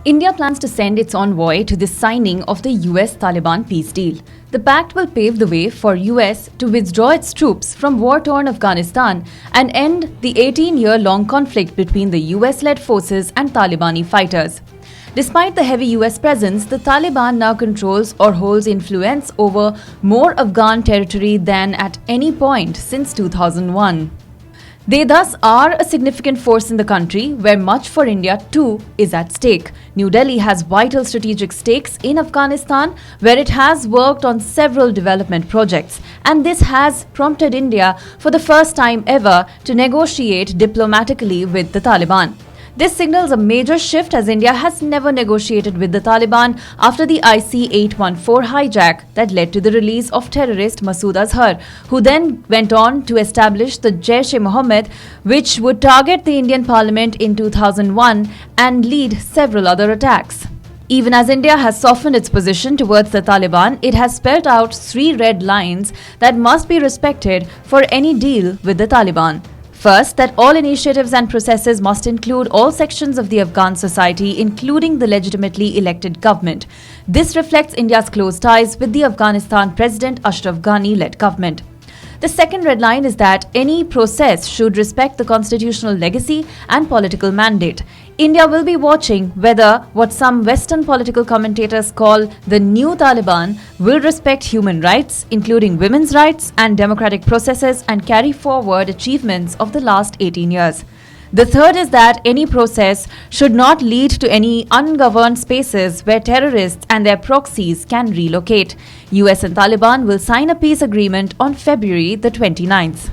India plans to send its envoy to the signing of the US-Taliban peace deal. The pact will pave the way for US to withdraw its troops from war-torn Afghanistan and end the 18-year-long conflict between the US-led forces and Talibani fighters. Despite the heavy US presence, the Taliban now controls or holds influence over more Afghan territory than at any point since 2001. They thus are a significant force in the country where much for India too is at stake. New Delhi has vital strategic stakes in Afghanistan where it has worked on several development projects, and this has prompted India for the first time ever to negotiate diplomatically with the Taliban. This signals a major shift as India has never negotiated with the Taliban after the IC-814 hijack that led to the release of terrorist Masood Azhar, who then went on to establish the Jaish-e-Mohammed, which would target the Indian Parliament in 2001 and lead several other attacks. Even as India has softened its position towards the Taliban, it has spelled out 3 red lines that must be respected for any deal with the Taliban. First, that all initiatives and processes must include all sections of the Afghan society, including the legitimately elected government. This reflects India's close ties with the Afghanistan President Ashraf Ghani-led government. The second red line is that any process should respect the constitutional legacy and political mandate. India will be watching whether what some Western political commentators call the new Taliban will respect human rights, including women's rights and democratic processes, and carry forward achievements of the last 18 years. The third is that any process should not lead to any ungoverned spaces where terrorists and their proxies can relocate. US and Taliban will sign a peace agreement on February the 29th.